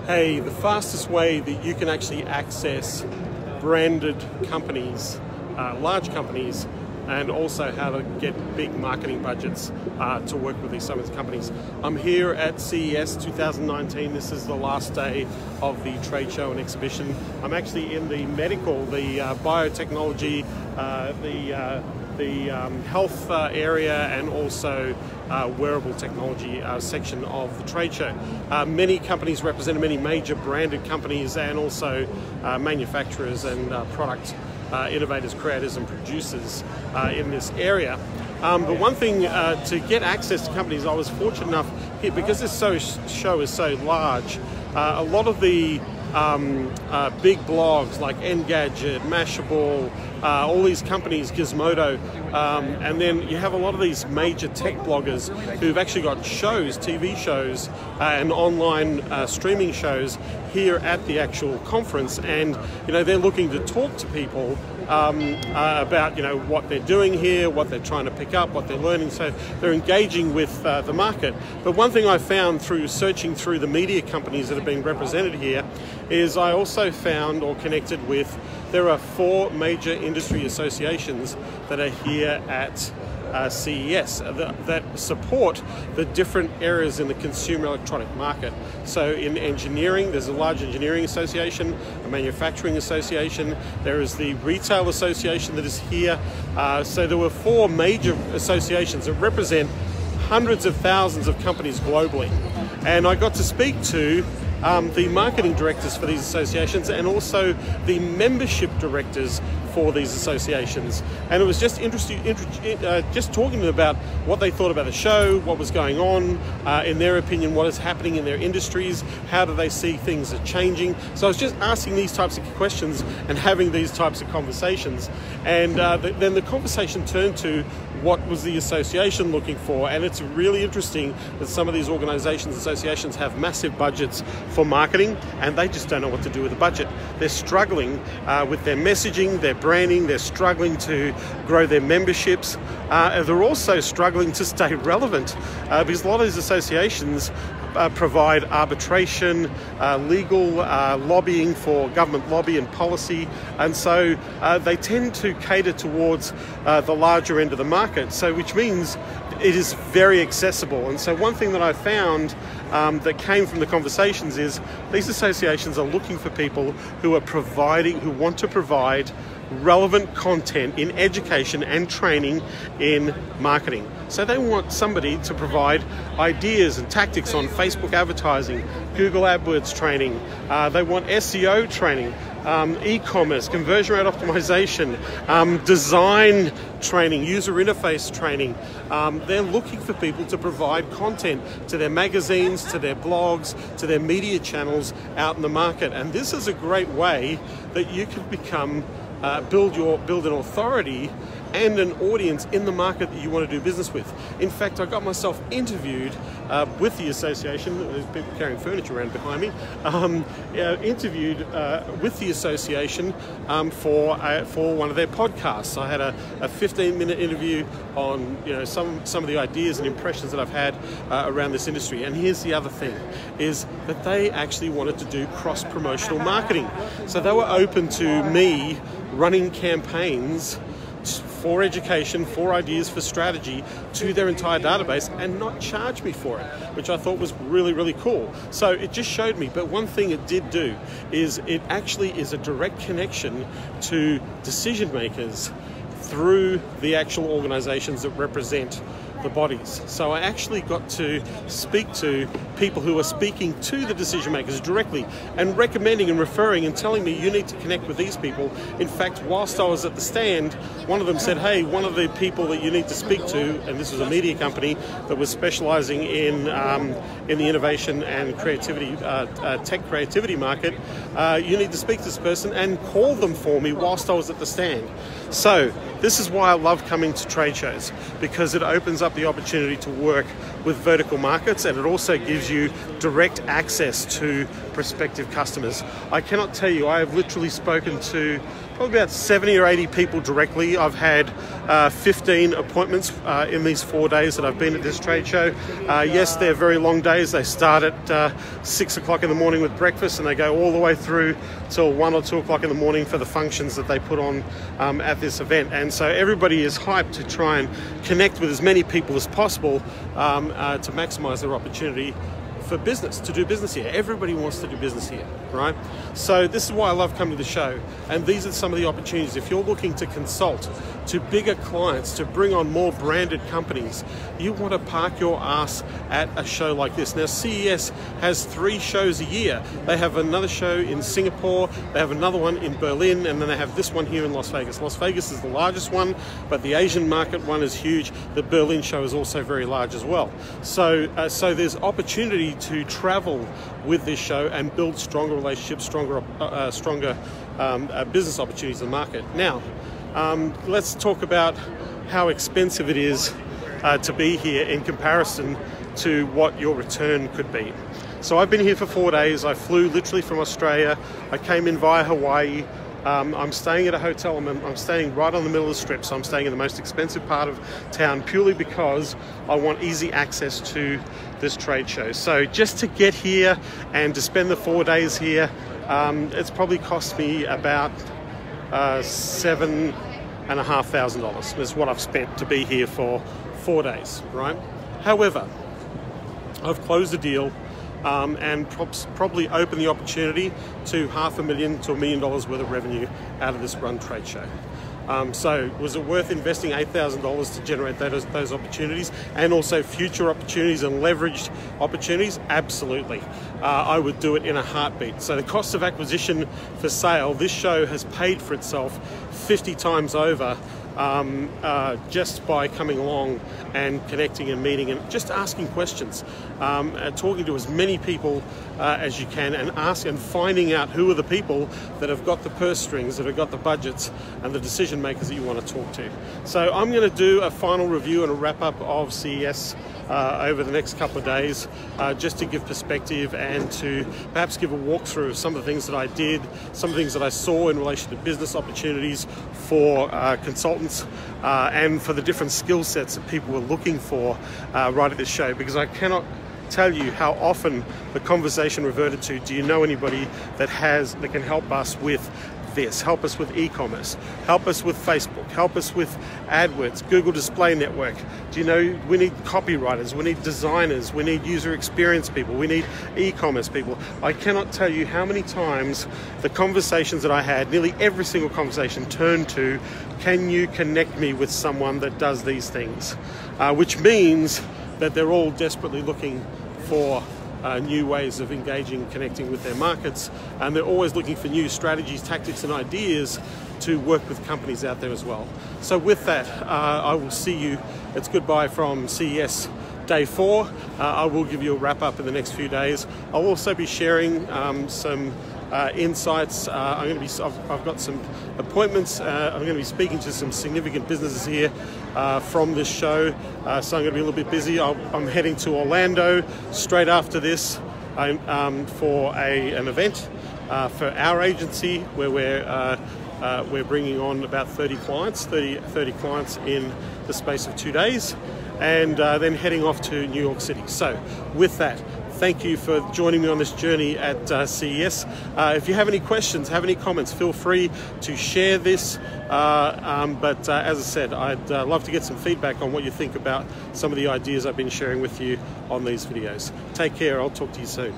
Hey, the fastest way that you can actually access branded companies, large companies, and also how to get big marketing budgets to work with some of these companies. I'm here at CES 2019. This is the last day of the trade show and exhibition. I'm actually in the medical, the biotechnology, the health area, and also wearable technology section of the trade show. Many companies represented, many major branded companies, and also manufacturers and product innovators, creators, and producers in this area. But one thing, to get access to companies, I was fortunate enough here, because this show is so large, a lot of the big blogs like Engadget, Mashable, all these companies, Gizmodo, and then you have a lot of these major tech bloggers who've actually got shows, TV shows, and online streaming shows here at the actual conference, and they're looking to talk to people about what they're doing here, what they're trying to pick up, what they're learning. So they're engaging with the market. But one thing I found through searching through the media companies that have been represented here is I also found or connected with, there are 4 major industry associations that are here at CES that support the different areas in the consumer electronic market. So in engineering, there's a large engineering association, a manufacturing association, there is the retail association that is here. So there were 4 major associations that represent hundreds of thousands of companies globally. And I got to speak to the marketing directors for these associations and also the membership directors for these associations, and it was just interesting, just talking to them about what they thought about the show, what was going on, in their opinion, what is happening in their industries, how do they see things are changing. So I was just asking these types of questions and having these types of conversations, and then the conversation turned to what was the association looking for. And it's really interesting that some of these organizations, associations, have massive budgets for marketing, and they just don't know what to do with the budget. They're struggling with their messaging, their branding, they're struggling to grow their memberships. They're also struggling to stay relevant because a lot of these associations provide arbitration, legal lobbying for government lobby and policy, and so they tend to cater towards the larger end of the market, so which means it is very accessible. And so one thing that I found that came from the conversations is these associations are looking for people who want to provide relevant content in education and training in marketing. So they want somebody to provide ideas and tactics on Facebook advertising, Google AdWords training, they want SEO training, e-commerce, conversion rate optimization, design training, user interface training. They're looking for people to provide content to their magazines, to their blogs, to their media channels out in the market. And this is a great way that you can become build an authority and an audience in the market that you want to do business with. In fact, I got myself interviewed with the association. There's people carrying furniture around behind me. Interviewed with the association for one of their podcasts. I had a 15-minute interview on some of the ideas and impressions that I've had around this industry. And here's the other thing, is that they actually wanted to do cross-promotional marketing. So they were open to me running campaigns for education, for ideas, for strategy to their entire database and not charge me for it, which I thought was really, really cool. So it just showed me, but one thing it did do is it actually is a direct connection to decision makers through the actual organizations that represent the bodies. So I actually got to speak to people who are speaking to the decision makers directly and recommending and referring and telling me, you need to connect with these people. In fact, whilst I was at the stand, one of them said, hey, one of the people that you need to speak to, and this was a media company that was specializing in the innovation and creativity, tech creativity market, you need to speak to this person, and call them for me whilst I was at the stand. So this is why I love coming to trade shows, because it opens up the opportunity to work with vertical markets, and it also gives you direct access to prospective customers. I cannot tell you, I have literally spoken to probably about 70 or 80 people directly. I've had 15 appointments in these 4 days that I've been at this trade show. Yes, they're very long days. They start at 6 o'clock in the morning with breakfast, and they go all the way through till 1 or 2 o'clock in the morning for the functions that they put on at this event. And so everybody is hyped to try and connect with as many people as possible to maximize their opportunity for business, to do business here. Everybody wants to do business here, right? So this is why I love coming to the show. And these are some of the opportunities. If you're looking to consult to bigger clients, to bring on more branded companies, you want to park your ass at a show like this. Now, CES has 3 shows a year. They have another show in Singapore, they have another one in Berlin, and then they have this one here in Las Vegas. Las Vegas is the largest one, but the Asian market one is huge. The Berlin show is also very large as well. So there's opportunity to travel with this show and build stronger relationships, stronger business opportunities in the market. Now, let's talk about how expensive it is to be here in comparison to what your return could be. So I've been here for 4 days. I flew literally from Australia. I came in via Hawaii. I'm staying at a hotel. I'm staying right on the middle of the strip, so I'm staying in the most expensive part of town purely because I want easy access to this trade show. So just to get here and to spend the 4 days here, it's probably cost me about $7,500 is what I've spent to be here for 4 days, right? However, I've closed the deal and probably open the opportunity to $500,000 to $1 million worth of revenue out of this run trade show. So was it worth investing $8,000 to generate those opportunities and also future opportunities and leveraged opportunities? Absolutely. I would do it in a heartbeat. So the cost of acquisition for sale, this show has paid for itself 50 times over just by coming along and connecting and meeting and just asking questions, talking to as many people as you can, and finding out who are the people that have got the purse strings, that have got the budgets and the decision makers that you want to talk to. So I'm going to do a final review and a wrap up of CES over the next couple of days, just to give perspective and to perhaps give a walkthrough of some of the things that I did, some of the things that I saw in relation to business opportunities for consultants and for the different skill sets that people were looking for right at this show, because I cannot tell you how often the conversation reverted to, do you know anybody that can help us with this, help us with e-commerce, help us with Facebook, help us with AdWords, Google Display Network. Do you know, we need copywriters, we need designers, we need user experience people, we need e-commerce people. I cannot tell you how many times the conversations that I had, nearly every single conversation turned to, can you connect me with someone that does these things? Which means that they're all desperately looking for new ways of engaging, connecting with their markets, and they're always looking for new strategies, tactics and ideas to work with companies out there as well. So with that, I will see you. It's goodbye from CES Day 4. I will give you a wrap up in the next few days. I'll also be sharing some insights. I've got some appointments. I'm going to be speaking to some significant businesses here from this show, so I'm going to be a little bit busy. I'm heading to Orlando straight after this for an event for our agency where we're bringing on about 30 clients in the space of 2 days, and then heading off to New York City. So with that, thank you for joining me on this journey at CES. If you have any questions, have any comments, feel free to share this. But as I said, I'd love to get some feedback on what you think about some of the ideas I've been sharing with you on these videos. Take care. I'll talk to you soon.